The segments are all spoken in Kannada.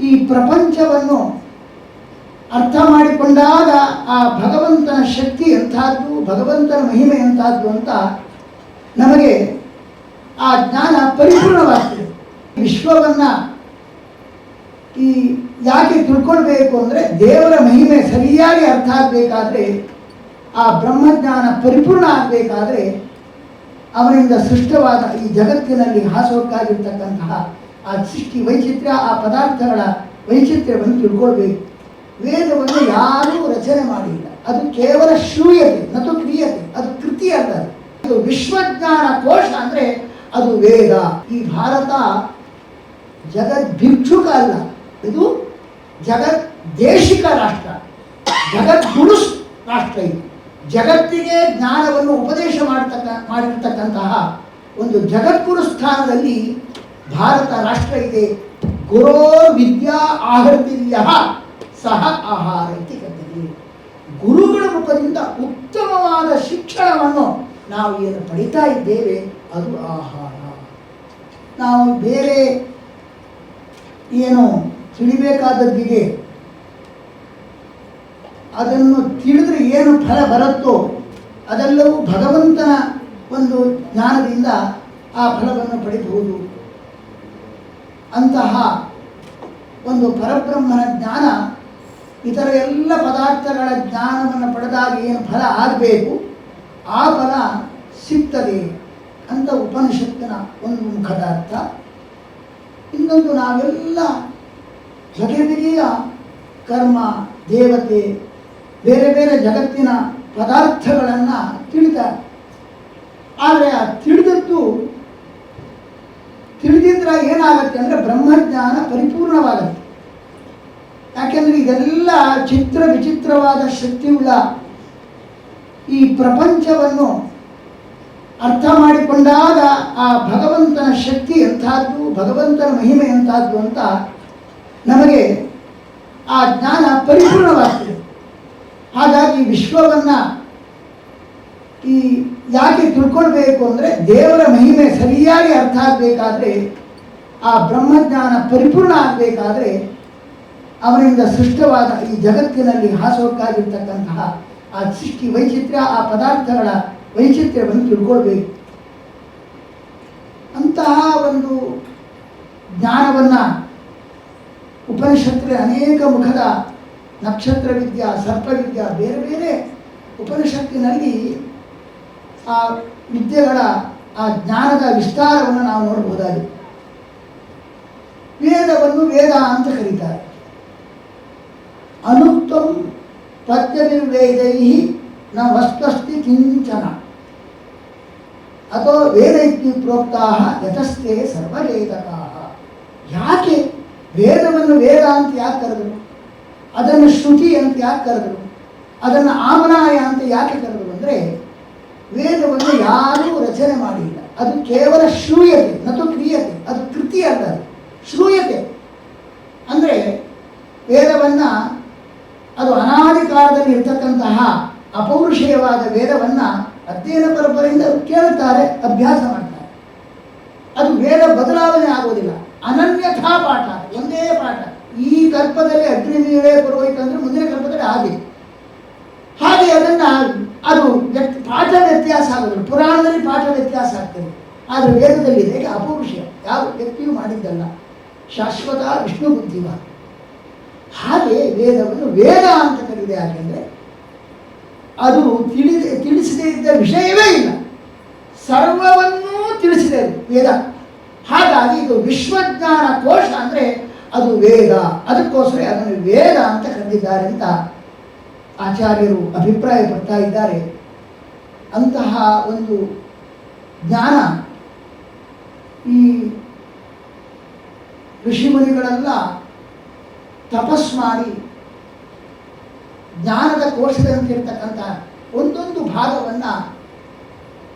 ಈ ಪ್ರಪಂಚವನ್ನು ಅರ್ಥ ಮಾಡಿಕೊಂಡಾಗ ಆ ಭಗವಂತನ ಶಕ್ತಿ ಎಂಥದ್ದು, ಭಗವಂತನ ಮಹಿಮೆ ಎಂಥದ್ದು ಅಂತ ನಮಗೆ ಆ ಜ್ಞಾನ ಪರಿಪೂರ್ಣವಾಗ್ತದೆ. ವಿಶ್ವವನ್ನು ಈ ಯಾಕೆ ತಿಳ್ಕೊಳ್ಬೇಕು ಅಂದರೆ, ದೇವರ ಮಹಿಮೆ ಸರಿಯಾಗಿ ಅರ್ಥ ಆಗಬೇಕಾದ್ರೆ, ಆ ಬ್ರಹ್ಮಜ್ಞಾನ ಪರಿಪೂರ್ಣ ಆಗಬೇಕಾದ್ರೆ ಅವನಿಂದ ಸೃಷ್ಟವಾದ ಈ ಜಗತ್ತಿನಲ್ಲಿ ಹಾಸೋಕ್ಕಾಗಿರ್ತಕ್ಕಂತಹ ಆ ಸೃಷ್ಟಿ ವೈಚಿತ್ರ್ಯ, ಆ ಪದಾರ್ಥಗಳ ವೈಚಿತ್ರ್ಯವನ್ನು ತಿಳ್ಕೊಳ್ಬೇಕು. ವೇದವನ್ನು ಯಾರೂ ರಚನೆ ಮಾಡಿಲ್ಲ, ಅದು ಕೇವಲ ಶ್ರೂಯತೆ ನತು ಕ್ರಿಯತೆ, ಅದು ಕೃತಿ ಅಲ್ಲ. ಅದು ವಿಶ್ವಜ್ಞಾನ ಕೋಶ ಅಂದರೆ ಅದು ವೇದ. ಈ ಭಾರತ ಜಗದ್ಭಿಕ್ಷುಕ ಅಲ್ಲ, ಇದು ಜಗದ್ದೇಶಿಕ ರಾಷ್ಟ್ರ, ಜಗದ್ಗುರು ರಾಷ್ಟ್ರ. ಇದು ಜಗತ್ತಿಗೆ ಜ್ಞಾನವನ್ನು ಉಪದೇಶ ಮಾಡಿರ್ತಕ್ಕಂತಹ ಒಂದು ಜಗದ್ಗುರು ಸ್ಥಾನದಲ್ಲಿ ಭಾರತ ರಾಷ್ಟ್ರ ಇದೆ. ಗುರೋ ವಿದ್ಯಾ ಆಹೃತಿಲ್ಯ ಸಹ ಆಹಾರ ಇತಿ ಕಥೆಗೆ. ಗುರುಗಳ ರೂಪದಿಂದ ಉತ್ತಮವಾದ ಶಿಕ್ಷಣವನ್ನು ನಾವು ಏನು ಪಡಿತಾ ಇದ್ದೇವೆ ಅದು ಆಹಾರ. ನಾವು ಬೇರೆ ಏನು ತಿಳಿಬೇಕಾದದ್ದಿದೆ ಅದನ್ನು ತಿಳಿದ್ರೆ ಏನು ಫಲ ಬರುತ್ತೋ ಅದೆಲ್ಲವೂ ಭಗವಂತನ ಒಂದು ಜ್ಞಾನದಿಂದ ಆ ಫಲವನ್ನು ಪಡೆಯಬಹುದು. ಅಂತಹ ಒಂದು ಪರಬ್ರಹ್ಮನ ಜ್ಞಾನ ಇತರ ಎಲ್ಲ ಪದಾರ್ಥಗಳ ಜ್ಞಾನವನ್ನು ಪಡೆದಾಗ ಏನು ಫಲ ಆಗಬೇಕು ಆ ಫಲ ಸಿಗ್ತದೆ ಅಂತ ಉಪನಿಷತ್ತಿನ ಒಂದು ಮುಖದ ಅರ್ಥ. ಇನ್ನೊಂದು, ನಾವೆಲ್ಲ ಬಗೆ ಬಗೆಯ ಕರ್ಮ, ದೇವತೆ, ಬೇರೆ ಬೇರೆ ಜಗತ್ತಿನ ಪದಾರ್ಥಗಳನ್ನು ತಿಳಿತಾರೆ. ಆದರೆ ಆ ತಿಳಿದಿದ್ರೆ ಏನಾಗುತ್ತೆ ಅಂದರೆ ಬ್ರಹ್ಮಜ್ಞಾನ ಪರಿಪೂರ್ಣವಾಗುತ್ತೆ. ಯಾಕೆಂದರೆ ಇದೆಲ್ಲ ಚಿತ್ರ ವಿಚಿತ್ರವಾದ ಶಕ್ತಿಯುಳ್ಳ ಈ ಪ್ರಪಂಚವನ್ನು ಅರ್ಥ ಮಾಡಿಕೊಂಡಾಗ ಆ ಭಗವಂತನ ಶಕ್ತಿ ಎಂಥದ್ದು, ಭಗವಂತನ ಮಹಿಮೆ ಎಂಥದ್ದು ಅಂತ ನಮಗೆ ಆ ಜ್ಞಾನ ಪರಿಪೂರ್ಣವಾಗ್ತದೆ. ಹಾಗಾಗಿ ವಿಶ್ವವನ್ನು ಈ ಯಾಕೆ ತಿಳ್ಕೊಳ್ಬೇಕು ಅಂದರೆ, ದೇವರ ಮಹಿಮೆ ಸರಿಯಾಗಿ ಅರ್ಥ ಆಗಬೇಕಾದ್ರೆ, ಆ ಬ್ರಹ್ಮಜ್ಞಾನ ಪರಿಪೂರ್ಣ ಆಗಬೇಕಾದ್ರೆ ಅವನಿಂದ ಸೃಷ್ಟವಾದ ಈ ಜಗತ್ತಿನಲ್ಲಿ ಹಾಸೋಕ್ಕಾಗಿರ್ತಕ್ಕಂತಹ ಆ ಸೃಷ್ಟಿ ವೈಚಿತ್ರ್ಯ, ಆ ಪದಾರ್ಥಗಳ ವೈಚಿತ್ರ್ಯವನ್ನು ತಿಳ್ಕೊಳ್ಬೇಕು. ಅಂತಹ ಒಂದು ಜ್ಞಾನವನ್ನು ಉಪನಿಷತ್ತಿನ ಅನೇಕ ಮುಖದ ನಕ್ಷತ್ರ ವಿದ್ಯಾ, ಸರ್ಪವಿದ್ಯಾ, ಬೇರೆ ಬೇರೆ ಉಪನಿಷತ್ತಿನಲ್ಲಿ ಆ ವಿದ್ಯೆಗಳ ಆ ಜ್ಞಾನದ ವಿಸ್ತಾರವನ್ನು ನಾವು ನೋಡಬಹುದಾಗಿದೆ. ವೇದವನ್ನು ವೇದ ಅಂತ ಕರೀತಾರೆ. ಅನುಕ್ತಂ ಪದ್ಯನಿರ್ವೇದೈ ನ ವಸ್ತಸ್ತಿ ಕಿಂಚನ ಅಥವಾ ವೇದ ಇತ್ಯ ಪ್ರೋಕ್ತಾ ಯತಸ್ಥೆ ಸರ್ವವೇದಕಾಃ. ಯಾಕೆ ವೇದವನ್ನು ವೇದ ಅಂತ ಯಾಕೆ ಕರೆದರು? ಅದನ್ನು ಶ್ರುತಿ ಅಂತ ಯಾಕೆ ಕರೆದರು? ಅದನ್ನು ಆಮನಾಯ ಅಂತ ಯಾಕೆ ಕರೆದರು ಅಂದರೆ, ವೇದವನ್ನು ಯಾರೂ ರಚನೆ ಮಾಡಿಲ್ಲ, ಅದು ಕೇವಲ ಶ್ರೂಯತೆ ನತು ಕ್ರಿಯತೆ, ಅದು ಕೃತಿ ಅಲ್ಲ. ಶ್ರೂಯತೆ ಅಂದರೆ ವೇದವನ್ನು, ಅದು ಅನಾದಿ ಕಾಲದಲ್ಲಿ ಇರ್ತಕ್ಕಂತಹ ಅಪೌರುಷೇಯವಾದ ವೇದವನ್ನು ಅಧ್ಯಯನ ಪರಂಪರೆಯಿಂದ ಕೇಳುತ್ತಾರೆ, ಅಭ್ಯಾಸ ಮಾಡ್ತಾರೆ. ಅದು ವೇದ ಬದಲಾವಣೆ ಆಗೋದಿಲ್ಲ, ಅನನ್ಯಥಾ ಪಾಠ, ಒಂದೇ ಪಾಠ. ಈ ಕಲ್ಪದಲ್ಲಿ ಅಗ್ನಿಮೀಳೆ ಪುರೋಹಿತ ಅಂದರೆ ಮುಂದಿನ ಕಲ್ಪದಲ್ಲಿ ಹಾಗೆ ಅದನ್ನು ಅದು ಪಾಠ ವ್ಯತ್ಯಾಸ ಆಗೋದಿಲ್ಲ. ಪುರಾಣದಲ್ಲಿ ಪಾಠ ವ್ಯತ್ಯಾಸ ಆಗ್ತದೆ, ಆದರೆ ವೇದದಲ್ಲಿದೆ ಅಪೌರುಷೇಯ, ಯಾವ ವ್ಯಕ್ತಿಯೂ ಮಾಡಿದ್ದಲ್ಲ, ಶಾಶ್ವತ ವಿಷ್ಣು ಬುದ್ಧಿವ. ಹಾಗೆ ವೇದವನ್ನು ವೇದ ಅಂತ ಕರೀದೆ. ಯಾಕೆಂದರೆ ಅದು ತಿಳಿಸದೇ ಇದ್ದ ವಿಷಯವೇ ಇಲ್ಲ, ಸರ್ವವನ್ನೂ ತಿಳಿಸಿದೆ ವೇದ. ಹಾಗಾಗಿ ಇದು ವಿಶ್ವಜ್ಞಾನ ಕೋಶ ಅಂದರೆ ಅದು ವೇದ. ಅದಕ್ಕೋಸ್ಕರ ಅದನ್ನು ವೇದ ಅಂತ ಕರೆದಿದ್ದಾರೆ ಅಂತ ಆಚಾರ್ಯರು ಅಭಿಪ್ರಾಯ ಪಡ್ತಾ ಇದ್ದಾರೆ. ಅಂತಹ ಒಂದು ಜ್ಞಾನ ಈ ಋಷಿಮುನಿಗಳೆಲ್ಲ ತಪಸ್ ಮಾಡಿ ಜ್ಞಾನದ ಕೋಶದಂತಿರ್ತಕ್ಕಂಥ ಒಂದೊಂದು ಭಾಗವನ್ನು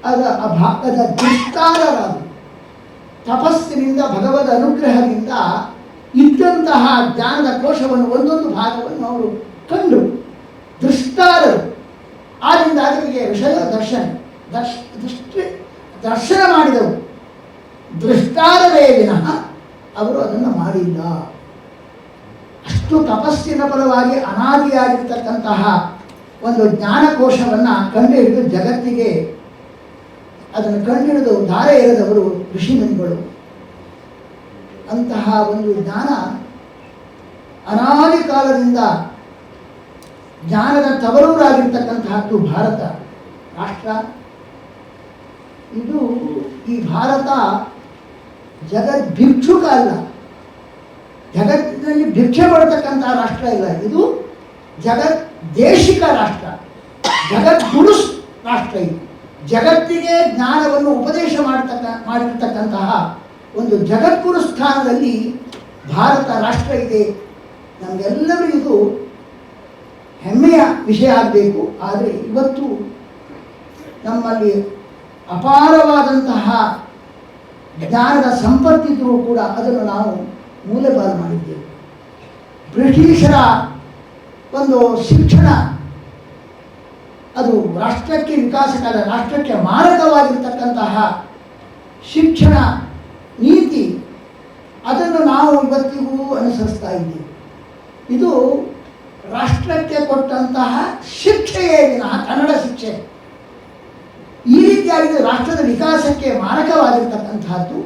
ಆ ಭಾಗದ ವಿಸ್ತಾರರಾದರು. ತಪಸ್ಸಿನಿಂದ ಭಗವದ್ ಅನುಗ್ರಹದಿಂದ ಇದ್ದಂತಹ ಜ್ಞಾನದ ಕೋಶವನ್ನು ಒಂದೊಂದು ಭಾಗವನ್ನು ಅವರು ಕಂಡು ದೃಷ್ಟಾರರು. ಆದ್ದರಿಂದ ಅವರಿಗೆ ವಿಷಯ ದರ್ಶನ ಮಾಡಿದವು. ದೃಷ್ಟಾರವೇ ವಿನಃ ಅವರು ಅದನ್ನು ಮಾಡಿಲ್ಲ. ಅಷ್ಟು ತಪಸ್ಸಿನ ಫಲವಾಗಿ ಅನಾದಿಯಾಗಿರ್ತಕ್ಕಂತಹ ಒಂದು ಜ್ಞಾನಕೋಶವನ್ನು ಕಂಡುಹಿಡಿದು ಜಗತ್ತಿಗೆ ಅದನ್ನು ಕಂಡುಹಿಡಿದು ಧಾರೆ ಎರೆದವರು ಋಷಿಮುನಿಗಳು. ಅಂತಹ ಒಂದು ಜ್ಞಾನ ಅನಾದಿ ಕಾಲದಿಂದ ಜ್ಞಾನದ ತವರೂರಾಗಿರ್ತಕ್ಕಂತಹದ್ದು ಭಾರತ ರಾಷ್ಟ್ರ. ಇದು ಈ ಭಾರತ ಜಗದ್ಭಿಕ್ಷುಕ ಅಲ್ಲ, ಜಗತ್ತಿನಲ್ಲಿ ಭಿಕ್ಷೆ ಪಡ್ತಕ್ಕಂತಹ ರಾಷ್ಟ್ರ ಇಲ್ಲ. ಇದು ಜಗದ್ದೇಶಿಕ ರಾಷ್ಟ್ರ, ಜಗದ್ಗುರು ರಾಷ್ಟ್ರ. ಇದು ಜಗತ್ತಿಗೆ ಜ್ಞಾನವನ್ನು ಉಪದೇಶ ಮಾಡಿರ್ತಕ್ಕಂತಹ ಒಂದು ಜಗದ್ಗುರು ಸ್ಥಾನದಲ್ಲಿ ಭಾರತ ರಾಷ್ಟ್ರ ಇದೆ. ನಮಗೆಲ್ಲರೂ ಇದು ಹೆಮ್ಮೆಯ ವಿಷಯ ಆಗಬೇಕು. ಆದರೆ ಇವತ್ತು ನಮ್ಮಲ್ಲಿ ಅಪಾರವಾದಂತಹ ಜ್ಞಾನದ ಸಂಪತ್ತಿದ್ದರೂ ಕೂಡ ಅದನ್ನು ನಾವು ಮೂಲೆಪಾಲು ಮಾಡಿದ್ದೇವೆ. ಬ್ರಿಟಿಷರ ಒಂದು ಶಿಕ್ಷಣ ಅದು ರಾಷ್ಟ್ರಕ್ಕೆ ವಿಕಾಸಕಾಲ, ರಾಷ್ಟ್ರಕ್ಕೆ ಮಾರಕವಾಗಿರ್ತಕ್ಕಂತಹ ಶಿಕ್ಷಣ ನೀತಿ, ಅದನ್ನು ನಾವು ಇವತ್ತಿಗೂ ಅನುಸರಿಸ್ತಾ ಇದ್ದೀವಿ. ಇದು ರಾಷ್ಟ್ರಕ್ಕೆ ಕೊಟ್ಟಂತಹ ಶಿಕ್ಷೆಯೇ ವಿನಃ ಕನ್ನಡ ಶಿಕ್ಷೆ. ಈ ರೀತಿಯಾಗಿ ರಾಷ್ಟ್ರದ ವಿಕಾಸಕ್ಕೆ ಮಾರಕವಾಗಿರ್ತಕ್ಕಂತಹದ್ದು.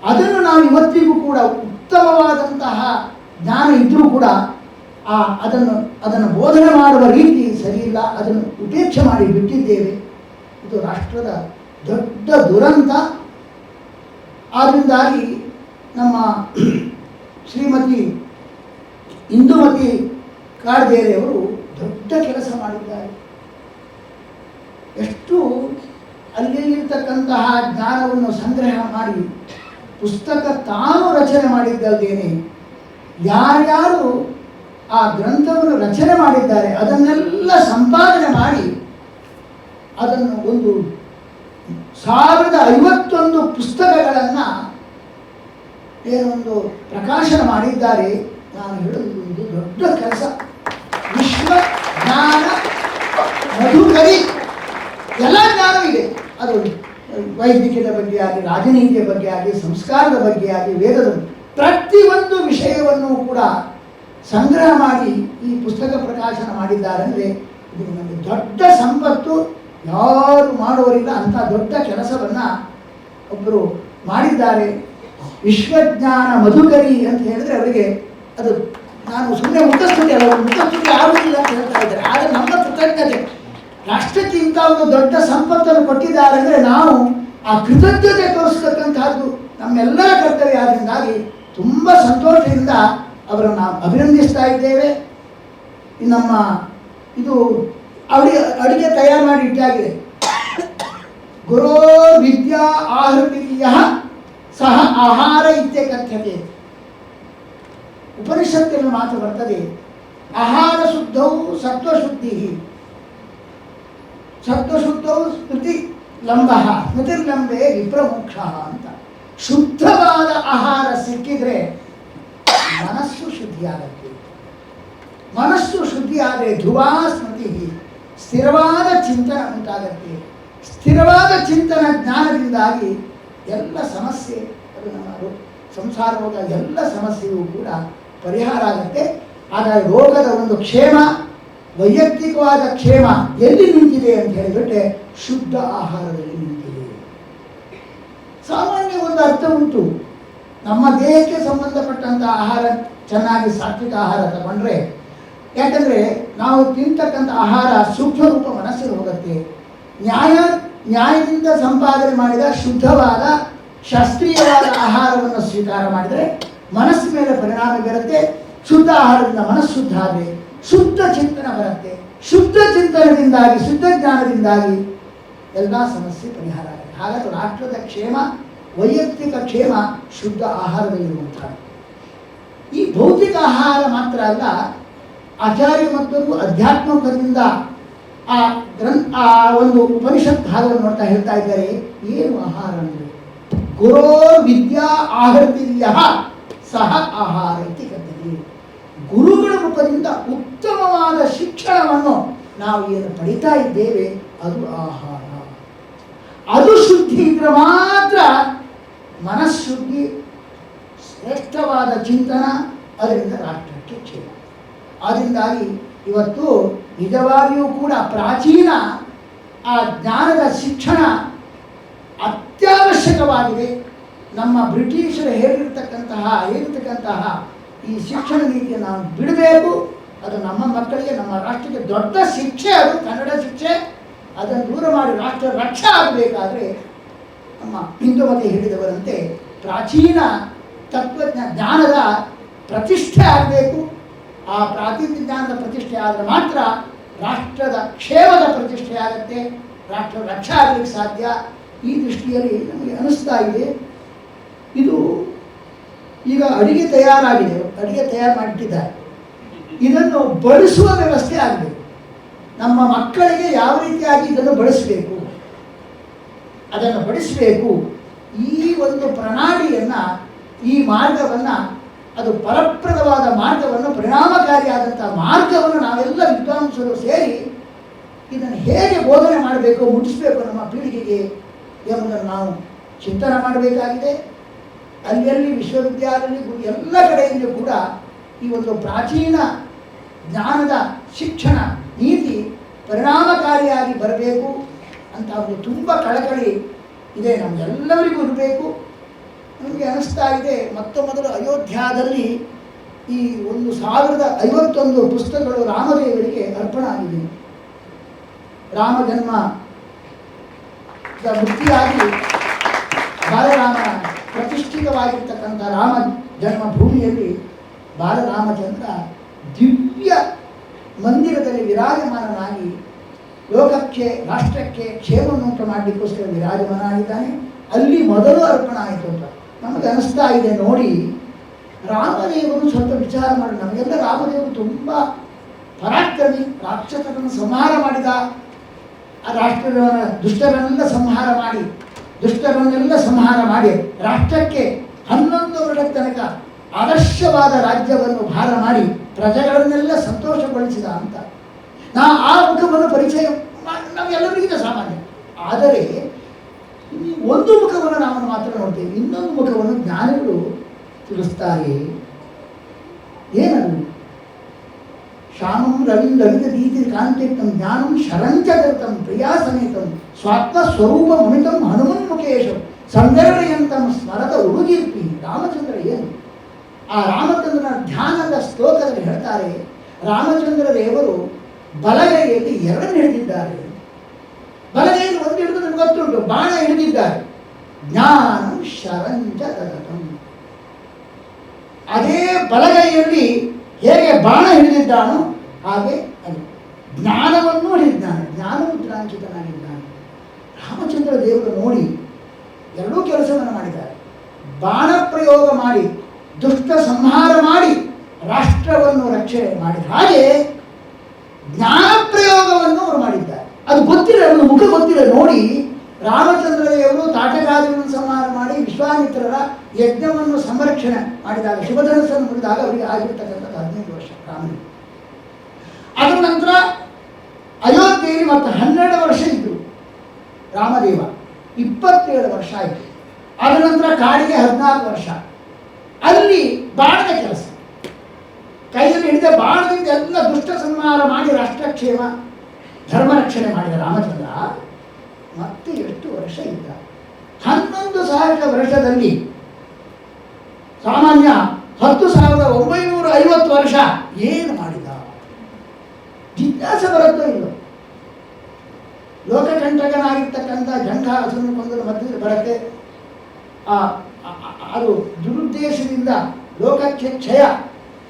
ಅದನ್ನು ನಾವು ಇವತ್ತಿಗೂ ಕೂಡ ಉತ್ತಮವಾದಂತಹ ಜ್ಞಾನ ಇದ್ದರೂ ಕೂಡ ಅದನ್ನು ಬೋಧನೆ ಮಾಡುವ ರೀತಿ ಸರಿಯಿಲ್ಲ, ಅದನ್ನು ಉಪೇಕ್ಷೆ ಮಾಡಿ ಬಿಟ್ಟಿದ್ದೇವೆ. ಇದು ರಾಷ್ಟ್ರದ ದೊಡ್ಡ ದುರಂತ. ಆದ್ದರಿಂದಾಗಿ ನಮ್ಮ ಶ್ರೀಮತಿ ಇಂದುಮತಿ ಕಾಡದೇರೆಯವರು ದೊಡ್ಡ ಕೆಲಸ ಮಾಡಿದ್ದಾರೆ. ಎಷ್ಟು ಅಲ್ಲಿರ್ತಕ್ಕಂತಹ ಜ್ಞಾನವನ್ನು ಸಂಗ್ರಹ ಮಾಡಿ ಪುಸ್ತಕ ತಾನು ರಚನೆ ಮಾಡಿದ್ದಲ್ದೇನೆ ಯಾರ್ಯಾರು ಆ ಗ್ರಂಥವನ್ನು ರಚನೆ ಮಾಡಿದ್ದಾರೆ ಅದನ್ನೆಲ್ಲ ಸಂಪಾದನೆ ಮಾಡಿ ಅದನ್ನು ಒಂದು 1051 ಪುಸ್ತಕಗಳನ್ನು ಏನೊಂದು ಪ್ರಕಾಶನ ಮಾಡಿದ್ದಾರೆ. ನಾನು ಹೇಳೋದು ಒಂದು ದೊಡ್ಡ ಕೆಲಸ. ವಿಶ್ವ ಜ್ಞಾನ ಮಧುಕರಿ, ಎಲ್ಲ ಜ್ಞಾನ ಇದೆ. ಅದು ವೈದ್ಯಕೀಯದ ಬಗ್ಗೆ ಆಗಿ, ರಾಜನೀತಿಯ ಬಗ್ಗೆ ಆಗಿ, ಸಂಸ್ಕಾರದ ಬಗ್ಗೆ ಆಗಿ, ವೇದದ ಪ್ರತಿಯೊಂದು ವಿಷಯವನ್ನು ಕೂಡ ಸಂಗ್ರಹ ಮಾಡಿ ಈ ಪುಸ್ತಕ ಪ್ರಕಾಶನ ಮಾಡಿದ್ದಾರೆ. ಅಂದರೆ ಇದು ನಮಗೆ ದೊಡ್ಡ ಸಂಪತ್ತು, ಯಾರು ಮಾಡುವರಿಲ್ಲ. ಅಂಥ ದೊಡ್ಡ ಕೆಲಸವನ್ನು ಒಬ್ಬರು ಮಾಡಿದ್ದಾರೆ. ವಿಶ್ವಜ್ಞಾನ ಮಧುಕರಿ ಅಂತ ಹೇಳಿದ್ರೆ ಅವರಿಗೆ ಅದು ನಾನು ಸುಮ್ಮನೆ ಮುಖಸ್ತುತಿ ಅಲ್ಲ, ಮುಖಸ್ತುತಿ ಆಗುವುದಿಲ್ಲ ಅಂತ ಹೇಳ್ತಾ ಇದ್ದಾರೆ. ಆದರೆ ನಮ್ಮ ಕೃತಜ್ಞತೆ, ರಾಷ್ಟ್ರಕ್ಕೆ ಇಂಥ ಒಂದು ದೊಡ್ಡ ಸಂಪತ್ತನ್ನು ಕೊಟ್ಟಿದ್ದಾರೆ ಅಂದರೆ ನಾವು ಆ ಕೃತಜ್ಞತೆ ತೋರಿಸ್ತಕ್ಕಂತಹದ್ದು ನಮ್ಮೆಲ್ಲರ ಕರ್ತವ್ಯ. ಆದ್ದರಿಂದಾಗಿ ತುಂಬ ಸಂತೋಷದಿಂದ ಅವರನ್ನು ನಾವು ಅಭಿನಂದಿಸ್ತಾ ಇದ್ದೇವೆ. ನಮ್ಮ ಇದು ಅಡಿಗೆ ತಯಾರು ಮಾಡಿ ಇಟ್ಟಾಗಿದೆ. ಗುರೋ ವಿದ್ಯಾ ಆಹೃತಿಯ ಸಹ ಆಹಾರ ಇತ್ಯಕಥ್ಯತೆ. ಉಪನಿಷತ್ತಿನ ಮಾತು ಬರ್ತದೆ, ಆಹಾರ ಶುದ್ಧವು ಸತ್ವಶುದ್ಧಿ, ಸತ್ವಶುದ್ಧವು ಸ್ಮೃತಿ ಲಂಬ, ಸ್ಮೃತಿರ್ಲಂಬೆ ವಿಪ್ರಮೋಕ್ಷ ಅಂತ. ಶುದ್ಧವಾದ ಆಹಾರ ಸಿಕ್ಕಿದ್ರೆ ಮನಸ್ಸು ಶುದ್ಧಿಯಾಗತ್ತೆ. ಮನಸ್ಸು ಶುದ್ಧಿಯಾದರೆ ಧ್ರುವಾ ಸ್ಮೃತಿ, ಸ್ಥಿರವಾದ ಚಿಂತನ ಉಂಟಾಗತ್ತೆ. ಸ್ಥಿರವಾದ ಚಿಂತನ ಜ್ಞಾನದಿಂದಾಗಿ ಎಲ್ಲ ಸಮಸ್ಯೆ, ಅದು ನಮ್ಮ ಸಂಸಾರ ರೋಗ ಎಲ್ಲ ಸಮಸ್ಯೆಯೂ ಕೂಡ ಪರಿಹಾರ ಆಗುತ್ತೆ. ಹಾಗಾಗಿ ರೋಗದ ಒಂದು ಕ್ಷೇಮ, ವೈಯಕ್ತಿಕವಾದ ಕ್ಷೇಮ ಎಲ್ಲಿ ನಿಂತಿದೆ ಅಂತ ಹೇಳಿಬಿಟ್ರೆ ಶುದ್ಧ ಆಹಾರದಲ್ಲಿ ನಿಂತಿದೆ. ಸಾಮಾನ್ಯ ಒಂದು ಅರ್ಥ ಉಂಟು. ನಮ್ಮ ದೇಹಕ್ಕೆ ಸಂಬಂಧಪಟ್ಟಂಥ ಆಹಾರ ಚೆನ್ನಾಗಿ ಸಾತ್ವಿಕ ಆಹಾರ ತಗೊಂಡ್ರೆ, ಯಾಕಂದರೆ ನಾವು ತಿಂತಕ್ಕಂಥ ಆಹಾರ ಸೂಕ್ಷ್ಮ ರೂಪ ಮನಸ್ಸಿಗೆ ಹೋಗುತ್ತೆ. ನ್ಯಾಯದಿಂದ ಸಂಪಾದನೆ ಮಾಡಿದ ಶುದ್ಧವಾದ ಶಾಸ್ತ್ರೀಯವಾದ ಆಹಾರವನ್ನು ಸ್ವೀಕಾರ ಮಾಡಿದರೆ ಮನಸ್ಸು ಮೇಲೆ ಪರಿಣಾಮ ಬೀರುತ್ತೆ. ಶುದ್ಧ ಆಹಾರದಿಂದ ಮನಸ್ಸು ಶುದ್ಧ ಆದರೆ ಶುದ್ಧ ಚಿಂತನೆ ಬರುತ್ತೆ. ಶುದ್ಧ ಚಿಂತನದಿಂದಾಗಿ, ಶುದ್ಧ ಜ್ಞಾನದಿಂದಾಗಿ ಎಲ್ಲ ಸಮಸ್ಯೆ ಪರಿಹಾರ ಆಗುತ್ತೆ. ಹಾಗಾಗಿ ರಾಷ್ಟ್ರದ ಕ್ಷೇಮ, ವೈಯಕ್ತಿಕ ಕ್ಷೇಮ ಶುದ್ಧ ಆಹಾರದಲ್ಲಿರುವಂಥದ್ದು. ಈ ಭೌತಿಕ ಆಹಾರ ಮಾತ್ರ ಅಲ್ಲ, ಆಚಾರ್ಯ ಮತ್ತೊಂದು ಅಧ್ಯಾತ್ಮಕದಿಂದ ಆ ಒಂದು ಉಪನಿಷತ್ ಭಾಗವನ್ನು ನೋಡ್ತಾ ಹೇಳ್ತಾ ಇದ್ದಾರೆ. ಏನು ಆಹಾರ ಅಂದರೆ ಗುರೋ ವಿದ್ಯಾ ಆಹೃತಿಯ ಸಹ ಆಹಾರ ಇತಿ ಕಥೆ. ಗುರುಗಳ ರೂಪದಿಂದ ಉತ್ತಮವಾದ ಶಿಕ್ಷಣವನ್ನು ನಾವು ಏನು ಪಡಿತಾ ಇದ್ದೇವೆ ಅದು ಆಹಾರ. ಅದು ಶುದ್ಧಿ ಇದ್ರೆ ಮಾತ್ರ ಮನಃಶುದ್ಧಿ, ಶ್ರೇಷ್ಠವಾದ ಚಿಂತನ, ಅದರಿಂದ ರಾಷ್ಟ್ರಕ್ಕೆ ಕ್ಷೇಮ. ಆದ್ದರಿಂದಾಗಿ ಇವತ್ತು ನಿಜವಾಗಿಯೂ ಕೂಡ ಪ್ರಾಚೀನ ಆ ಜ್ಞಾನದ ಶಿಕ್ಷಣ ಅತ್ಯವಶ್ಯಕವಾಗಿದೆ. ನಮ್ಮ ಬ್ರಿಟಿಷರು ಹೇಳಿರ್ತಕ್ಕಂತಹ ಈ ಶಿಕ್ಷಣ ನೀತಿಯನ್ನು ನಾವು ಬಿಡಬೇಕು. ಅದು ನಮ್ಮ ಮಕ್ಕಳಿಗೆ, ನಮ್ಮ ರಾಷ್ಟ್ರಕ್ಕೆ ದೊಡ್ಡ ಶಿಕ್ಷೆ, ಅದು ಕನ್ನಡ ಶಿಕ್ಷೆ. ಅದನ್ನು ದೂರ ಮಾಡಿ ರಾಷ್ಟ್ರ ರಕ್ಷೆ ಆಗಬೇಕಾದ್ರೆ ನಮ್ಮ ಹಿಂದೂಮತಿ ಹೇಳಿದವರಂತೆ ಪ್ರಾಚೀನ ಜ್ಞಾನದ ಪ್ರತಿಷ್ಠೆ ಆಗಬೇಕು. ಆ ಪ್ರಾಚೀನ ಜ್ಞಾನದ ಪ್ರತಿಷ್ಠೆ ಆದರೆ ಮಾತ್ರ ರಾಷ್ಟ್ರದ ಕ್ಷೇಮದ ಪ್ರತಿಷ್ಠೆ ಆಗುತ್ತೆ, ರಾಷ್ಟ್ರ ರಕ್ಷೆ ಆಗಲಿಕ್ಕೆ ಸಾಧ್ಯ. ಈ ದೃಷ್ಟಿಯಲ್ಲಿ ನಮಗೆ ಅನಿಸ್ತಾ ಇದೆ. ಇದು ಈಗ ಅಡಿಗೆ ತಯಾರಾಗಿದೆ, ಅಡಿಗೆ ತಯಾರು ಮಾಡಿಟ್ಟಿದ್ದಾರೆ. ಇದನ್ನು ಬಳಸುವ ವ್ಯವಸ್ಥೆ ಆಗಬೇಕು. ನಮ್ಮ ಮಕ್ಕಳಿಗೆ ಯಾವ ರೀತಿಯಾಗಿ ಇದನ್ನು ಬಳಸಬೇಕು, ಅದನ್ನು ಬಡಿಸಬೇಕು. ಈ ಒಂದು ಪ್ರಣಾಳಿಯನ್ನು, ಈ ಮಾರ್ಗವನ್ನು, ಅದು ಫಲಪ್ರದವಾದ ಮಾರ್ಗವನ್ನು, ಪರಿಣಾಮಕಾರಿಯಾದಂಥ ಮಾರ್ಗವನ್ನು ನಾವೆಲ್ಲ ವಿದ್ವಾಂಸರು ಸೇರಿ ಇದನ್ನು ಹೇಗೆ ಬೋಧನೆ ಮಾಡಬೇಕು, ಮುಟ್ಟಿಸಬೇಕು ನಮ್ಮ ಪೀಳಿಗೆಗೆ ಎಂಬುದನ್ನು ನಾವು ಚಿಂತನೆ ಮಾಡಬೇಕಾಗಿದೆ. ಅಲ್ಲಿ ವಿಶ್ವವಿದ್ಯಾಲಯ ಎಲ್ಲ ಕಡೆಯಿಂದ ಕೂಡ ಈ ಒಂದು ಪ್ರಾಚೀನ ಜ್ಞಾನದ ಶಿಕ್ಷಣ ನೀತಿ ಪರಿಣಾಮಕಾರಿಯಾಗಿ ಬರಬೇಕು ಅಂತ ಒಂದು ತುಂಬ ಕಳಕಳಿ ಇದೆ, ನಮಗೆಲ್ಲರಿಗೂ ಇರಬೇಕು. ನಮಗೆ ಅನಿಸ್ತಾ ಇದೆ, ಮೊದಲು ಅಯೋಧ್ಯಾದಲ್ಲಿ ಈ 1051 ಪುಸ್ತಕಗಳು ರಾಮದೇವರಿಗೆ ಅರ್ಪಣೆ ಆಗಿದೆ. ರಾಮ ಜನ್ಮ ಮುಕ್ತಿಯಾಗಿ ಬಾಲರಾಮನ ಪ್ರತಿಷ್ಠಿತವಾಗಿರ್ತಕ್ಕಂಥ ರಾಮ ಜನ್ಮಭೂಮಿಯಲ್ಲಿ ಬಾಲರಾಮಚಂದ್ರ ದಿವ್ಯ ಮಂದಿರದಲ್ಲಿ ವಿರಾಜಮಾನನಾಗಿ ಲೋಕಕ್ಕೆ, ರಾಷ್ಟ್ರಕ್ಕೆ ಕ್ಷೇಮವನ್ನುಂಟು ಮಾಡಲಿಕ್ಕೋಸ್ಕರ ವಿರಾಜಮಾನಾಗಿದ್ದಾನೆ. ಅಲ್ಲಿ ಮೊದಲು ಅರ್ಪಣೆ ಆಯಿತು ಅಂತ ನಮಗೆ ಅನಿಸ್ತಾ ಇದೆ. ನೋಡಿ, ರಾಮದೇವರು ಸ್ವಲ್ಪ ವಿಚಾರ ಮಾಡಿ, ನಮಗೆಲ್ಲ ರಾಮದೇವರು ತುಂಬ ಪರಾಕ್ರಮಿ, ರಾಕ್ಷಸರನ್ನು ಸಂಹಾರ ಮಾಡಿದ, ಆ ದುಷ್ಟರನ್ನೆಲ್ಲ ಸಂಹಾರ ಮಾಡಿ ರಾಷ್ಟ್ರಕ್ಕೆ 11 ವರ್ಷದ ತನಕ ಆದರ್ಶವಾದ ರಾಜ್ಯವನ್ನು ಭಾರ ಮಾಡಿ ಪ್ರಜೆಗಳನ್ನೆಲ್ಲ ಸಂತೋಷಗೊಳಿಸಿದ ಅಂತ ಆ ಮುಖವನ್ನು ಪರಿಚಯ ನಮಗೆಲ್ಲರಿಗಿಂತ ಸಾಮಾನ್ಯ. ಆದರೆ ಒಂದು ಮುಖವನ್ನು ನಾವು ಮಾತ್ರ ನೋಡ್ತೇವೆ, ಇನ್ನೊಂದು ಮುಖವನ್ನು ಜ್ಞಾನಿಗಳು ತಿಳಿಸ್ತಾರೆ. ಏನದು? ಶ್ಯಾಮಂ ರವಿಂ ರವಿದ ದೀತಿ ಕಾಂತಿರ್ಥಂ ಜ್ಞಾನಂ ಶರಂಚಕೃತಂ ಪ್ರಿಯಾ ಸಮೇತಂ ಸ್ವಾತ್ಮ ಸ್ವರೂಪ ಮಮಿತಂ ಹನುಮನ್ಮುಖೇಶಂ ಸಂದರ್ಭಯಂತಂ ಸ್ಮರದ ಉಡುಗಿರ್ಪಿ. ರಾಮಚಂದ್ರ ಏನು? ಆ ರಾಮಚಂದ್ರನ ಧ್ಯಾನದ ಶ್ಲೋಕದಲ್ಲಿ ಹೇಳ್ತಾರೆ, ರಾಮಚಂದ್ರ ದೇವರು ಬಲಗೈಯಲ್ಲಿ 2 ಹಿಡಿದಿದ್ದಾರೆ. ಬಲಗೈಯಲ್ಲಿ 1 ಹಿಡಿದು ನಮ್ಗೆ ಗೊತ್ತುಂಟು, ಬಾಣ ಹಿಡಿದಿದ್ದಾರೆ. ಜ್ಞಾನಂ ಶರಂಚಕೃತಂ. ಅದೇ ಬಲಗೈಯಲ್ಲಿ ಹೇಗೆ ಬಾಣ ಹಿಡಿದಿದ್ದಾನೋ ಹಾಗೆ ಅದು ಜ್ಞಾನವನ್ನು ಹಿಡಿದಿದ್ದಾನೆ, ಜ್ಞಾನಮುದ್ರಾಂಕಿತನಾಗಿದ್ದಾನೆ. ರಾಮಚಂದ್ರ ದೇವರು ನೋಡಿ 2 ಕೆಲಸವನ್ನು ಮಾಡಿದ್ದಾರೆ. ಬಾಣ ಪ್ರಯೋಗ ಮಾಡಿ ದುಷ್ಟ ಸಂಹಾರ ಮಾಡಿ ರಾಷ್ಟ್ರವನ್ನು ರಕ್ಷಣೆ ಮಾಡಿದ ಹಾಗೆ ಜ್ಞಾನ ಪ್ರಯೋಗವನ್ನು ಅವರು ಮಾಡಿದ್ದಾರೆ. ಅದು ಗೊತ್ತಿಲ್ಲ, ಅವರ ಮುಖ ಗೊತ್ತಿಲ್ಲ. ನೋಡಿ, ರಾಮಚಂದ್ರ ದೇವರು ತಾಟಕಾದಿಗಳನ್ನು ಸಂಹಾರ ಮಾಡಿ ವಿಶ್ವಾಮಿತ್ರರ ಯಜ್ಞವನ್ನು ಸಂರಕ್ಷಣೆ ಮಾಡಿದಾಗ, ಶುಭಧನಸ್ಸನ್ನು ಮುರಿದಾಗ ಅವರಿಗೆ ಆಗಿರ್ತಕ್ಕಂಥದ್ದು 15 ವರ್ಷ ರಾಮನಿಗೆ. ಅದರ ನಂತರ ಅಯೋಧ್ಯೆಯಲ್ಲಿ ಮತ್ತೆ 12 ವರ್ಷ ಇದ್ದರು ರಾಮದೇವ, 27 ವರ್ಷ ಆಯಿತು. ಅದರ ನಂತರ ಕಾಡಿಗೆ 14 ವರ್ಷ. ಅಲ್ಲಿ ಬಾಣದ ಕೆಲಸ, ಕೈಯಲ್ಲಿ ಹಿಡಿದ ಬಾಣದಿಂದ ಎಲ್ಲ ದುಷ್ಟ ಸಂಹಾರ ಮಾಡಿ ರಾಷ್ಟ್ರಕ್ಷೇಮ ಧರ್ಮ ರಕ್ಷಣೆ ಮಾಡಿದ ರಾಮಚಂದ್ರ ಮತ್ತೆ ಎಷ್ಟು ವರ್ಷ ಇದ್ದ? 11,000 ವರ್ಷದಲ್ಲಿ ಸಾಮಾನ್ಯ 10,950 ವರ್ಷ ಏನು ಮಾಡಿದ? ಜಿಜ್ಞಾಸೆ ಬರುತ್ತೋ ಇಲ್ಲೋ? ಲೋಕಕಂಟಕನಾಗಿರ್ತಕ್ಕಂಥ ಜಂಘಾಸುರನ ಕೊಂದಲು ಮಧ್ಯದಲ್ಲಿ ಬರುತ್ತೆ. ಅದು ದುರುದ್ದೇಶದಿಂದ ಲೋಕಕ್ಕೆ ಕ್ಷಯ,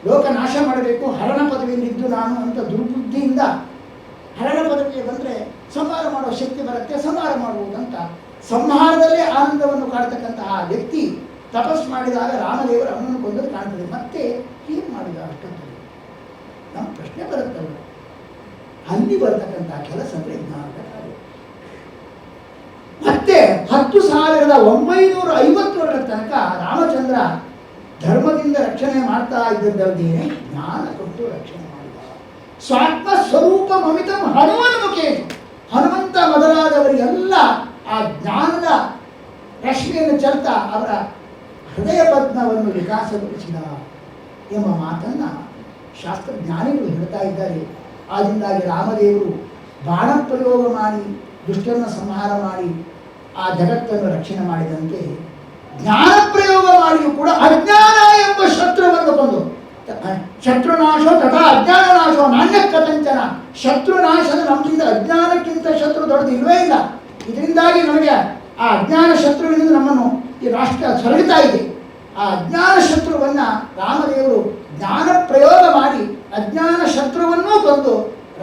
ಲೋಕ ನಾಶ ಮಾಡಬೇಕು, ಹರಣ ಪದವಿಯಲ್ಲಿ ಇದ್ದು ನಾನು ಅಂತ ದುರ್ಬುದ್ಧಿಯಿಂದ ಹರಣ ಪದವಿಗೆ ಬಂದರೆ ಸಂಹಾರ ಮಾಡುವ ಶಕ್ತಿ ಬರುತ್ತೆ, ಸಂಹಾರ ಮಾಡುವುದಂತ ಸಂಹಾರದಲ್ಲೇ ಆನಂದವನ್ನು ಕಾಡ್ತಕ್ಕಂತಹ ವ್ಯಕ್ತಿ ತಪಸ್ ಮಾಡಿದಾಗ ರಾಮದೇವರು ಅವನನ್ನು ಕೊಂದದ್ದು ಕಾಣ್ತದೆ. ಮತ್ತೆ ಏನು ಮಾಡಿದ ಅಷ್ಟೊತ್ತಲ್ಲಿ? ನಮ್ಮ ಪ್ರಶ್ನೆ ಬರುತ್ತಲ್ಲ. ಅಲ್ಲಿ ಬರ್ತಕ್ಕಂಥ ಕೆಲಸ ಅಂದರೆ ಜ್ಞಾನದ ಕಾರ್ಯ. ಮತ್ತೆ 10,950 ತನಕ ರಾಮಚಂದ್ರ ಧರ್ಮದಿಂದ ರಕ್ಷಣೆ ಮಾಡ್ತಾ ಇದ್ದದ್ದಲ್ಲದೇನೆ ಜ್ಞಾನ ಕೊಟ್ಟು ರಕ್ಷಣೆ ಮಾಡಿದ. ಸ್ವಾತ್ಮ ಸ್ವರೂಪ ಮಮಿತಂ ಹನುಮನ್ಮುಖೇಶು. ಹನುಮಂತ ಮೊದಲಾದವರಿಗೆಲ್ಲ ಆ ಜ್ಞಾನದ ರಶ್ಮಿಯನ್ನು ಚೆಲ್ತಾ ಅವರ ಹೃದಯ ಪದ್ಮವನ್ನು ವಿಕಾಸಗೊಳಿಸಿದ. ಎಂಬ ಮಾತನ್ನು ಶಾಸ್ತ್ರಜ್ಞಾನಿಗಳು ಹೇಳ್ತಾ ಇದ್ದಾರೆ. ಆದ್ದರಿಂದಾಗಿ ರಾಮದೇವರು ಬಾಣ ಪ್ರಯೋಗ ಮಾಡಿ ದುಷ್ಟರನ್ನು ಸಂಹಾರ ಮಾಡಿ ಆ ಜಗತ್ತನ್ನು ರಕ್ಷಣೆ ಮಾಡಿದಂತೆ ಜ್ಞಾನ ಪ್ರಯೋಗ ಮಾಡಿಯೂ ಕೂಡ ಅಜ್ಞಾನ ಎಂಬ ಶತ್ರುವನ್ನು ಕೊಂದು ಶತ್ರುನಾಶೋ ತಥಾ ಅಜ್ಞಾನ ನಾಶೋ ನಾಣ್ಯ ಕಥಂಚನ. ಶತ್ರುನಾಶದ ನಮ್ಮಿಂದ ಅಜ್ಞಾನಕ್ಕಿಂತ ಶತ್ರು ದೊಡ್ಡದು ಇಲ್ಲವೇ ಇಲ್ಲ. ಇದರಿಂದಾಗಿ ನಮಗೆ ಆ ಅಜ್ಞಾನ ಶತ್ರುವಿನಿಂದ ನಮ್ಮನ್ನು ಈ ರಾಷ್ಟ್ರ ಸೊರಗುತ್ತಾ ಇದೆ. ಆ ಅಜ್ಞಾನ ಶತ್ರುವನ್ನು ರಾಮದೇವರು ಜ್ಞಾನ ಪ್ರಯೋಗ ಮಾಡಿ ಅಜ್ಞಾನ ಶತ್ರುವನ್ನೂ ಕೊಂದು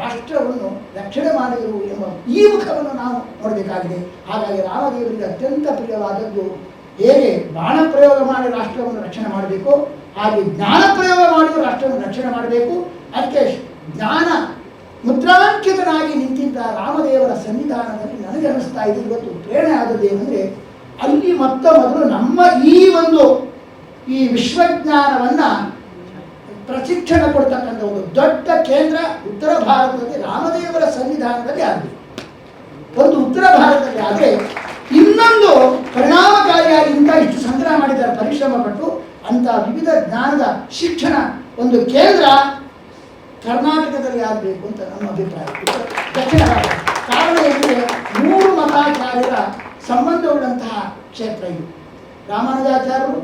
ರಾಷ್ಟ್ರವನ್ನು ರಕ್ಷಣೆ ಮಾಡಿದರು ಎಂಬ ಈ ಮುಖವನ್ನು ನಾವು ನೋಡಬೇಕಾಗಿದೆ. ಹಾಗಾಗಿ ರಾಮದೇವರಿಗೆ ಅತ್ಯಂತ ಪ್ರಿಯವಾದದ್ದು ಹೇಗೆ ಬಾಣ ಪ್ರಯೋಗ ಮಾಡಿ ರಾಷ್ಟ್ರವನ್ನು ರಕ್ಷಣೆ ಮಾಡಬೇಕು, ಹಾಗೆ ಜ್ಞಾನ ಪ್ರಯೋಗ ಮಾಡಿ ರಾಷ್ಟ್ರವನ್ನು ರಕ್ಷಣೆ ಮಾಡಬೇಕು. ಅದಕ್ಕೆ ಜ್ಞಾನ ಮುದ್ರಾಂಕಿತನಾಗಿ ನಿಂತಿದ್ದ ರಾಮದೇವರ ಸನ್ನಿಧಾನದಲ್ಲಿ ನನಗೆ ಅನಿಸ್ತಾ ಇದೆ ಇವತ್ತು ಪ್ರೇರಣೆ ಆದದ್ದು ಏನಂದರೆ, ಅಲ್ಲಿ ಮೊದಲು ನಮ್ಮ ಈ ವಿಶ್ವಜ್ಞಾನವನ್ನು ಪ್ರಶಿಕ್ಷಣ ಕೊಡ್ತಕ್ಕಂಥ ಒಂದು ದೊಡ್ಡ ಕೇಂದ್ರ ಉತ್ತರ ಭಾರತದಲ್ಲಿ ರಾಮದೇವರ ಸನ್ನಿಧಾನದಲ್ಲಿ ಆಗಬೇಕು. ಒಂದು ಉತ್ತರ ಭಾರತದಲ್ಲಿ ಆದರೆ ಇನ್ನೊಂದು ಪರಿಣಾಮಕಾರಿಯಾಗಿ ಇಷ್ಟು ಸಂಗ್ರಹ ಮಾಡಿದ್ದಾರೆ, ಪರಿಶ್ರಮ ಪಟ್ಟು ಅಂತ ವಿವಿಧ ಜ್ಞಾನದ ಶಿಕ್ಷಣ ಒಂದು ಕೇಂದ್ರ ಕರ್ನಾಟಕದಲ್ಲಿ ಆಗಬೇಕು ಅಂತ ನಮ್ಮ ಅಭಿಪ್ರಾಯ. ದಕ್ಷಿಣ ಭಾರತ ಕಾರಣ ಏನೆಂದರೆ 3 ಮತಾಚಾರ್ಯರ ಸಂಬಂಧವುಳ್ಳಂತಹ ಕ್ಷೇತ್ರ ಇದು. ರಾಮಾನುಜಾಚಾರ್ಯರು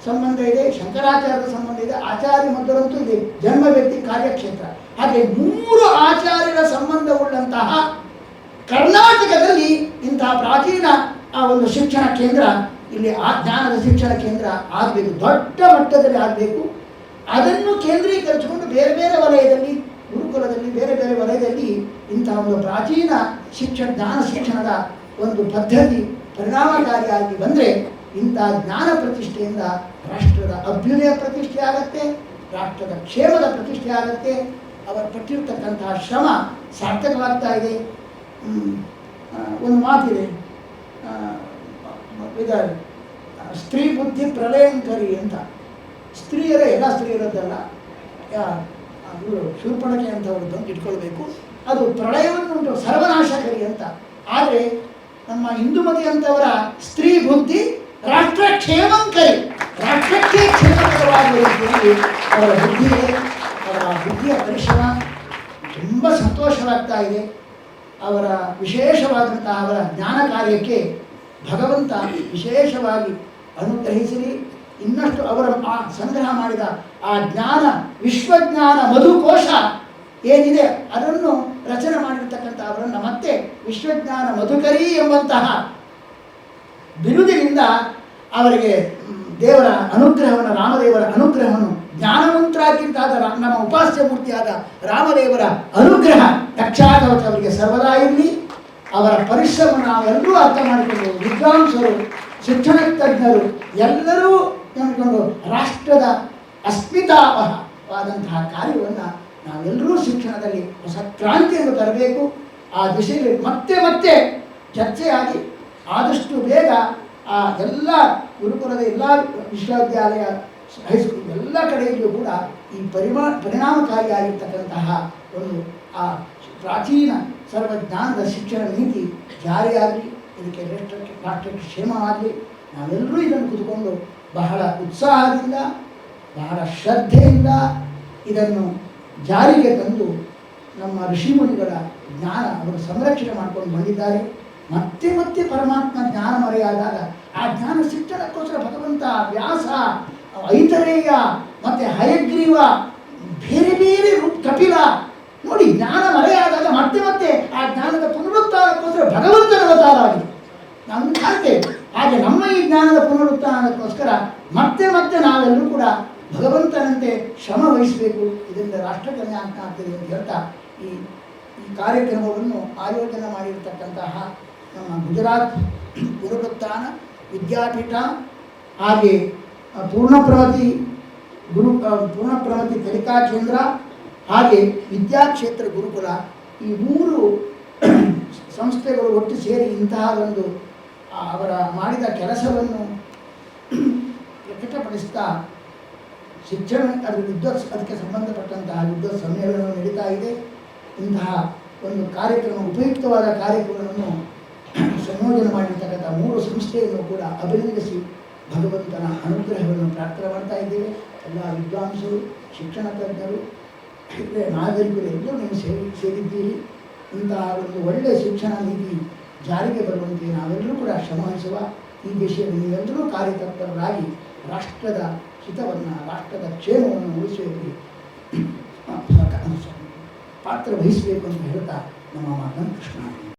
ಸಂಬಂಧ ಇದೆ, ಶಂಕರಾಚಾರ್ಯರ ಸಂಬಂಧ ಇದೆ, ಆಚಾರ್ಯ ಮಧ್ವರಂತೂ ಇದೆ, ಜನ್ಮ ವ್ಯಕ್ತಿ ಕಾರ್ಯಕ್ಷೇತ್ರ. ಹಾಗೆ 3 ಆಚಾರ್ಯರ ಸಂಬಂಧವುಳ್ಳಂತಹ ಕರ್ನಾಟಕದಲ್ಲಿ ಇಂತಹ ಪ್ರಾಚೀನ ಆ ಒಂದು ಶಿಕ್ಷಣ ಕೇಂದ್ರ, ಇಲ್ಲಿ ಆ ಜ್ಞಾನದ ಶಿಕ್ಷಣ ಕೇಂದ್ರ ಆಗಬೇಕು, ದೊಡ್ಡ ಮಟ್ಟದಲ್ಲಿ ಆಗಬೇಕು. ಅದನ್ನು ಕೇಂದ್ರೀಕರಿಸಿಕೊಂಡು ಬೇರೆ ಬೇರೆ ವಲಯದಲ್ಲಿ, ಗುರುಕುಲದಲ್ಲಿ ಬೇರೆ ಬೇರೆ ವಲಯದಲ್ಲಿ ಇಂತಹ ಒಂದು ಪ್ರಾಚೀನ ಜ್ಞಾನ ಶಿಕ್ಷಣದ ಒಂದು ಪದ್ಧತಿ ಪರಿಣಾಮಕಾರಿಯಾಗಿ ಬಂದರೆ ಇಂತಹ ಜ್ಞಾನ ಪ್ರತಿಷ್ಠೆಯಿಂದ ರಾಷ್ಟ್ರದ ಅಭ್ಯುದಯ ಪ್ರತಿಷ್ಠೆ ಆಗತ್ತೆ, ರಾಷ್ಟ್ರದ ಕ್ಷೇಮದ ಪ್ರತಿಷ್ಠೆ ಆಗತ್ತೆ. ಅವರು ಪಟ್ಟಿರ್ತಕ್ಕಂತಹ ಶ್ರಮ ಸಾರ್ಥಕವಾಗ್ತಾ ಇದೆ. ಒಂದು ಮಾತಿದೆ, ಇದ್ದಾರೆ ಸ್ತ್ರೀ ಬುದ್ಧಿ ಪ್ರಲಯಂಕರಿ ಅಂತ. ಸ್ತ್ರೀಯರೇ ಎಲ್ಲ ಸ್ತ್ರೀಯರದ್ದಲ್ಲ, ಇವರು ಶೂರ್ಪಣಕೆ ಅಂತ ಅವ್ರದ್ದು ಅಂತ ಇಟ್ಕೊಳ್ಬೇಕು. ಅದು ಪ್ರಳಯವನ್ನು ಸರ್ವನಾಶಕರಿ ಅಂತ. ಆದರೆ ನಮ್ಮ ಹಿಂದೂಮತಿ ಅಂತವರ ಸ್ತ್ರೀ ಬುದ್ಧಿ ರಾಷ್ಟ್ರ ಕ್ಷೇಮಂಕರಿ, ರಾಷ್ಟ್ರಕ್ಕೆ ಕ್ಷೇಮಕರವಾಗುವ ರೀತಿಯಲ್ಲಿ ಅವರ ಬುದ್ಧಿ ಇದೆ. ಅವರ ಬುದ್ಧಿಯ ಪರಿಶ್ರಮ ತುಂಬ ಸಂತೋಷವಾಗ್ತಾ ಇದೆ. ಅವರ ವಿಶೇಷವಾದಂತಹ ಅವರ ಜ್ಞಾನ ಕಾರ್ಯಕ್ಕೆ ಭಗವಂತ ವಿಶೇಷವಾಗಿ ಅನುಗ್ರಹಿಸಲಿ. ಇನ್ನಷ್ಟು ಅವರ ಸಂಗ್ರಹ ಮಾಡಿದ ಆ ಜ್ಞಾನ ವಿಶ್ವಜ್ಞಾನ ಮಧುಕೋಶ ಏನಿದೆ ಅದನ್ನು ರಚನೆ ಮಾಡಿರ್ತಕ್ಕಂಥ ಅವರನ್ನು ಮತ್ತೆ ವಿಶ್ವಜ್ಞಾನ ಮಧುಕರಿ ಎಂಬಂತಹ ಬಿರುದಿನಿಂದ ಅವರಿಗೆ ದೇವರ ಅನುಗ್ರಹವನ್ನು, ರಾಮದೇವರ ಅನುಗ್ರಹವನ್ನು, ಜ್ಞಾನವಂತರಾಗಿದ್ದಾದ ನಮ್ಮ ಉಪಾಸ್ಯ ಮೂರ್ತಿಯಾದ ರಾಮದೇವರ ಅನುಗ್ರಹ ರಕ್ಷಾಕವಚ ಅವರಿಗೆ ಸರ್ವದಾ ಇರಲಿ. ಅವರ ಪರಿಶ್ರಮ ನಾವೆಲ್ಲರೂ ಅರ್ಥ ಮಾಡಿಕೊಂಡು, ವಿದ್ವಾಂಸರು, ಶಿಕ್ಷಣ ತಜ್ಞರು ಎಲ್ಲರೂ ನೆನಕೊಂಡು ರಾಷ್ಟ್ರದ ಅಸ್ಮಿತಾವಹವಾದಂತಹ ಕಾರ್ಯವನ್ನು ನಾವೆಲ್ಲರೂ ಶಿಕ್ಷಣದಲ್ಲಿ ಹೊಸ ಕ್ರಾಂತಿಯನ್ನು ತರಬೇಕು. ಆ ದಿಶೆಯಲ್ಲಿ ಮತ್ತೆ ಮತ್ತೆ ಚರ್ಚೆಯಾಗಿ ಆದಷ್ಟು ಬೇಗ ಆ ಎಲ್ಲ ಗುರುಕುಲದ ಎಲ್ಲ ವಿಶ್ವವಿದ್ಯಾಲಯ, ಹೈಸ್ಕೂಲ್ ಎಲ್ಲ ಕಡೆಯಲ್ಲೂ ಕೂಡ ಈ ಪರಿಣಾಮಕಾರಿಯಾಗಿರ್ತಕ್ಕಂತಹ ಒಂದು ಆ ಪ್ರಾಚೀನ ಸರ್ವಜ್ಞಾನದ ಶಿಕ್ಷಣ ನೀತಿ ಜಾರಿಯಾಗಲಿ. ಇದಕ್ಕೆ ರಾಷ್ಟ್ರಕ್ಕೆ ಕ್ಷೇಮವಾಗಲಿ. ನಾವೆಲ್ಲರೂ ಇದನ್ನು ಕೂತ್ಕೊಂಡು ಬಹಳ ಉತ್ಸಾಹದಿಂದ, ಬಹಳ ಶ್ರದ್ಧೆಯಿಂದ ಇದನ್ನು ಜಾರಿಗೆ ತಂದು ನಮ್ಮ ಋಷಿಮುನಿಗಳ ಜ್ಞಾನ ಅವರು ಸಂರಕ್ಷಣೆ ಮಾಡ್ಕೊಂಡು ಬಂದಿದ್ದಾರೆ. ಮತ್ತೆ ಮತ್ತೆ ಪರಮಾತ್ಮ ಜ್ಞಾನ ಮರೆಯಾದಾಗ ಆ ಜ್ಞಾನ ಶಿಕ್ಷಣಕ್ಕೋಸ್ಕರ ಭಗವಂತ, ವ್ಯಾಸ, ಐತರೇಯ ಮತ್ತು ಹಯಗ್ರೀವ, ಬೇರೆ ಬೇರೆ ಕಪಿಲ ನೋಡಿ, ಜ್ಞಾನ ಮರೆಯಾದಾಗ ಮತ್ತೆ ಮತ್ತೆ ಆ ಜ್ಞಾನದ ಪುನರುತ್ಥಾನಕ್ಕೋಸ್ಕರ ಭಗವಂತನ ಅವತಾರ ಆಗಿದೆ. ನಾವು ಕಾಣ್ತೇವೆ. ಹಾಗೆ ನಮ್ಮ ಈ ಜ್ಞಾನದ ಪುನರುತ್ಥಾನಕ್ಕೋಸ್ಕರ ಮತ್ತೆ ಮತ್ತೆ ನಾವೆಲ್ಲರೂ ಕೂಡ ಭಗವಂತನಂತೆ ಶ್ರಮ ವಹಿಸಬೇಕು. ಇದರಿಂದ ರಾಷ್ಟ್ರ ಕಲ್ಯಾಣ ಆಗ್ತದೆ ಅಂತ ಹೇಳ್ತಾ ಈ ಕಾರ್ಯಕ್ರಮವನ್ನು ಆಯೋಜನೆ ಮಾಡಿರ್ತಕ್ಕಂತಹ ನಮ್ಮ ಗುಜರಾತ್ ಪುನರುತ್ಥಾನ ವಿದ್ಯಾಪೀಠ, ಹಾಗೆ ಪೂರ್ಣಪ್ರಗತಿ ಕಲಿಕಾ ಕೇಂದ್ರ, ಹಾಗೆ ವಿದ್ಯಾಕ್ಷೇತ್ರ ಗುರುಕುಲ, ಈ 3 ಸಂಸ್ಥೆಗಳು ಒಟ್ಟು ಸೇರಿ ಇಂತಹ ಒಂದು ಅವರ ಮಾಡಿದ ಕೆಲಸವನ್ನು ಪ್ರಕಟಪಡಿಸ್ತಾ ಶಿಕ್ಷಣ ಅದಕ್ಕೆ ಸಂಬಂಧಪಟ್ಟಂತಹ ವಿದ್ವತ್ ಸಮ್ಮೇಳನ ನಡೀತಾ ಇದೆ. ಇಂತಹ ಒಂದು ಕಾರ್ಯಕ್ರಮ, ಉಪಯುಕ್ತವಾದ ಕಾರ್ಯಕ್ರಮವನ್ನು ಸಂಯೋಜನೆ ಮಾಡಿರ್ತಕ್ಕಂಥ 3 ಸಂಸ್ಥೆಯನ್ನು ಕೂಡ ಅಭಿನಂದಿಸಿ ಭಗವಂತನ ಅನುಗ್ರಹವನ್ನು ಪ್ರಾರ್ಥನೆ ಮಾಡ್ತಾ ಇದ್ದೇವೆ. ಎಲ್ಲ ವಿದ್ವಾಂಸರು, ಶಿಕ್ಷಣ ತಜ್ಞರು, ನಾಗರಿಕರು ಎಲ್ಲರೂ ನೀವು ಸೇರಿದ್ದೀರಿ. ಇಂತಹ ಒಂದು ಒಳ್ಳೆಯ ಶಿಕ್ಷಣ ನೀತಿ ಜಾರಿಗೆ ಬರುವಂತೆ ನಾವೆಲ್ಲರೂ ಕೂಡ ಶ್ರಮವಹಿಸುವ. ಈ ದಿಶೆಯಲ್ಲಿ ನೀವೆಲ್ಲರೂ ಕಾರ್ಯತತ್ಪರರಾಗಿ ರಾಷ್ಟ್ರದ ಹಿತವನ್ನು, ರಾಷ್ಟ್ರದ ಕ್ಷೇಮವನ್ನು ಉಳಿಸುವಲ್ಲಿ ಪಾತ್ರ ವಹಿಸಬೇಕು ಅಂತ ಹೇಳ್ತಾ ನಮ್ಮ ಮಾತನ್ನು ಕೃಷ್ಣ